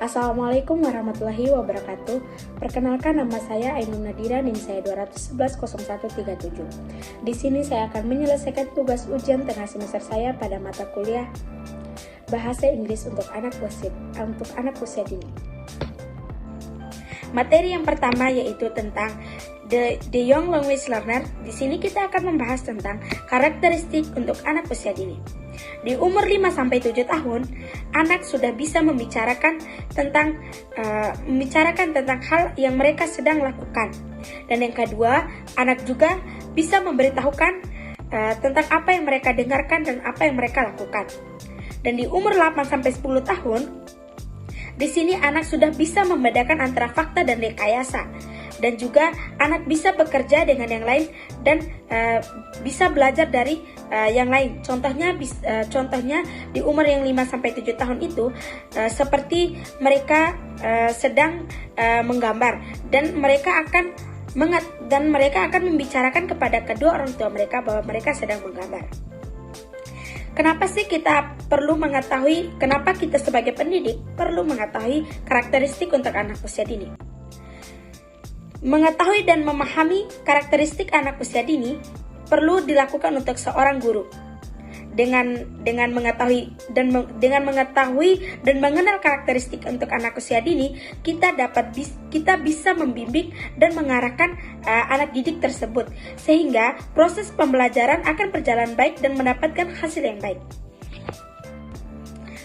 Assalamualaikum warahmatullahi wabarakatuh. Perkenalkan, nama saya Ainun Nadira, NIM saya 2110137. Di sini saya akan menyelesaikan tugas ujian tengah semester saya pada mata kuliah Bahasa Inggris untuk anak usia dini. Materi yang pertama yaitu tentang The Young Language Learner. Di sini kita akan membahas tentang karakteristik untuk anak usia dini. Di umur 5-7 tahun, anak sudah bisa membicarakan tentang hal yang mereka sedang lakukan. Dan yang kedua, anak juga bisa memberitahukan tentang apa yang mereka dengarkan dan apa yang mereka lakukan. Dan di umur 8-10 tahun, di sini anak sudah bisa membedakan antara fakta dan rekayasa. Dan juga anak bisa bekerja dengan yang lain dan bisa belajar dari yang lain. Contohnya di umur yang 5-7 tahun itu seperti mereka sedang menggambar dan mereka akan membicarakan kepada kedua orang tua mereka bahwa mereka sedang menggambar. Kenapa sih kita sebagai pendidik perlu mengetahui karakteristik untuk anak usia dini? Mengetahui dan memahami karakteristik anak usia dini perlu dilakukan untuk seorang guru. Dengan mengetahui dan mengenal karakteristik untuk anak usia dini, kita bisa membimbing dan mengarahkan anak didik tersebut sehingga proses pembelajaran akan berjalan baik dan mendapatkan hasil yang baik.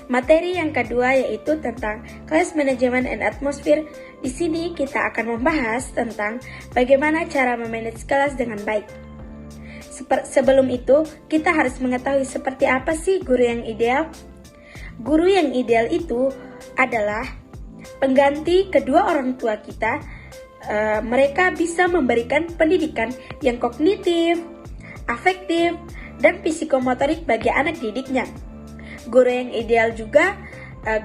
Materi yang kedua yaitu tentang Class Management and Atmosphere. Di sini kita akan membahas tentang bagaimana cara memanage kelas dengan baik. Sebelum itu, kita harus mengetahui seperti apa sih guru yang ideal. Guru yang ideal itu adalah pengganti kedua orang tua kita. Mereka bisa memberikan pendidikan yang kognitif, afektif, dan psikomotorik bagi anak didiknya. Guru yang ideal juga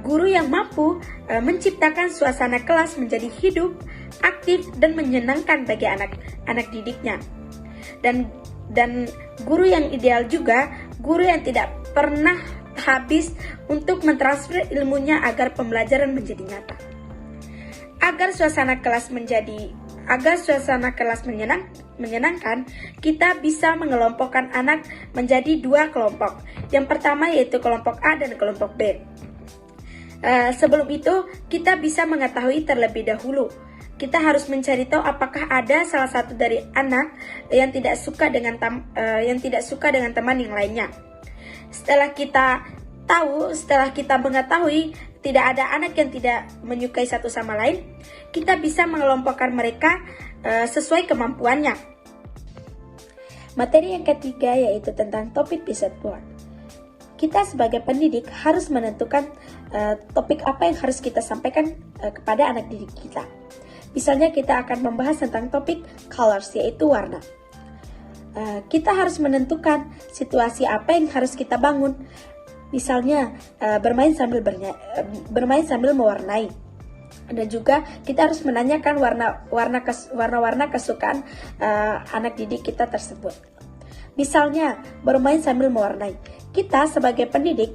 guru yang mampu menciptakan suasana kelas menjadi hidup, aktif, dan menyenangkan bagi anak didiknya. Dan guru yang ideal juga guru yang tidak pernah habis untuk mentransfer ilmunya agar pembelajaran menjadi nyata. Agar suasana kelas menyenangkan, kita bisa mengelompokkan anak menjadi dua kelompok. Yang pertama yaitu kelompok A dan kelompok B. Sebelum itu, kita bisa mengetahui terlebih dahulu. Kita harus mencari tahu apakah ada salah satu dari anak yang tidak suka dengan teman yang lainnya. Setelah kita mengetahui tidak ada anak yang tidak menyukai satu sama lain, kita bisa mengelompokkan mereka sesuai kemampuannya. Materi yang ketiga yaitu tentang topik based word. Kita sebagai pendidik harus menentukan topik apa yang harus kita sampaikan kepada anak didik kita. Misalnya kita akan membahas tentang topik colors, yaitu warna. Kita harus menentukan situasi apa yang harus kita bangun. Misalnya bermain sambil mewarnai. Dan juga kita harus menanyakan warna-warna kesukaan anak didik kita tersebut. Misalnya bermain sambil mewarnai. Kita sebagai pendidik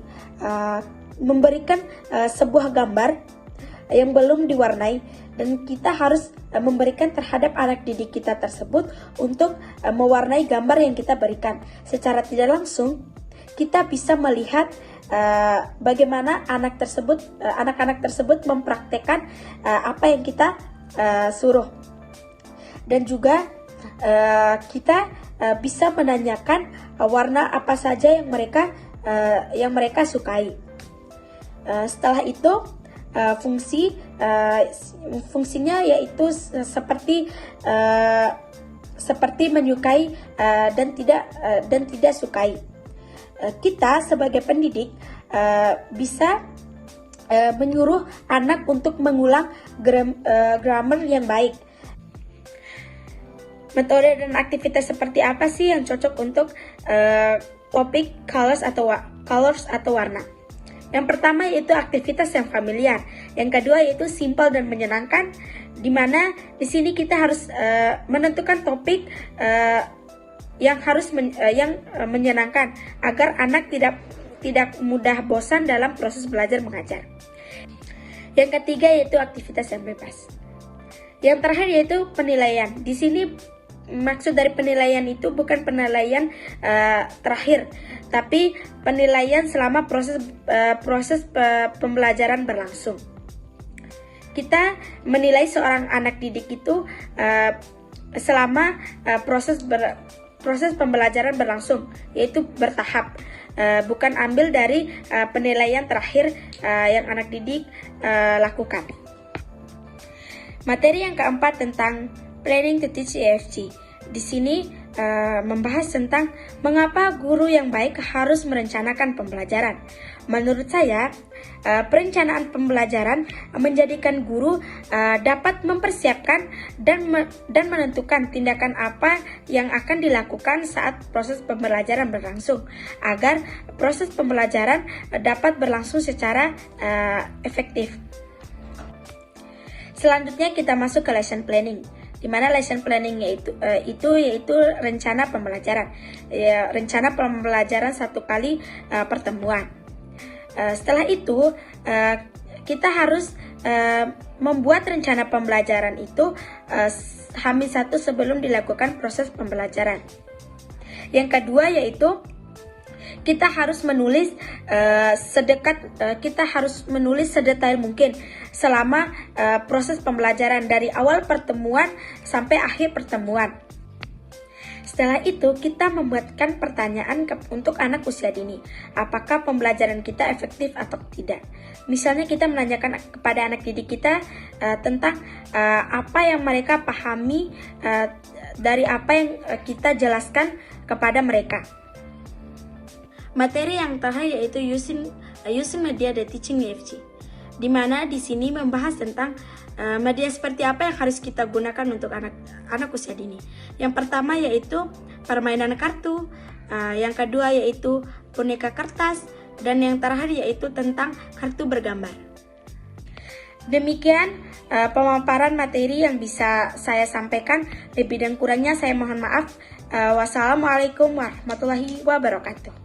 memberikan sebuah gambar yang belum diwarnai dan kita harus memberikan terhadap anak didik kita tersebut untuk mewarnai gambar yang kita berikan. Secara tidak langsung kita bisa melihat bagaimana anak-anak tersebut mempraktekkan apa yang kita suruh. Dan juga kita bisa menanyakan warna apa saja yang mereka sukai. Setelah itu fungsinya yaitu seperti menyukai dan tidak sukai. Kita sebagai pendidik bisa menyuruh anak untuk mengulang grammar yang baik. Metode dan aktivitas seperti apa sih yang cocok untuk topik colors atau warna? Yang pertama yaitu aktivitas yang familiar. Yang kedua yaitu simple dan menyenangkan, di mana di sini kita harus menentukan topik yang menyenangkan agar anak tidak mudah bosan dalam proses belajar mengajar. Yang ketiga yaitu aktivitas yang bebas. Yang terakhir yaitu penilaian. Di sini maksud dari penilaian itu bukan penilaian terakhir, tapi penilaian selama proses pembelajaran berlangsung. Kita menilai seorang anak didik itu selama proses pembelajaran berlangsung, yaitu bertahap. Bukan ambil dari penilaian terakhir yang anak didik lakukan. Materi yang keempat tentang Planning to Teach EFG. Di sini membahas tentang mengapa guru yang baik harus merencanakan pembelajaran. Menurut saya, perencanaan pembelajaran menjadikan guru dapat mempersiapkan dan menentukan tindakan apa yang akan dilakukan saat proses pembelajaran berlangsung, agar proses pembelajaran dapat berlangsung secara efektif. Selanjutnya kita masuk ke lesson planning, di mana lesson planning yaitu rencana pembelajaran. Rencana pembelajaran 1 kali pertemuan. Setelah itu kita harus membuat rencana pembelajaran itu H-1 sebelum dilakukan proses pembelajaran. Yang kedua yaitu kita harus menulis sedetail mungkin selama proses pembelajaran dari awal pertemuan sampai akhir pertemuan. Setelah itu kita membuatkan pertanyaan untuk anak usia dini, apakah pembelajaran kita efektif atau tidak. Misalnya kita menanyakan kepada anak didik kita tentang apa yang mereka pahami dari apa yang kita jelaskan kepada mereka. Materi yang terakhir yaitu using media the teaching EFG, di mana di sini membahas tentang media seperti apa yang harus kita gunakan untuk anak usia dini. Yang pertama yaitu permainan kartu, yang kedua yaitu boneka kertas, dan yang terakhir yaitu tentang kartu bergambar. Demikian pemaparan materi yang bisa saya sampaikan. Lebih dan kurangnya saya mohon maaf. Wassalamualaikum warahmatullahi wabarakatuh.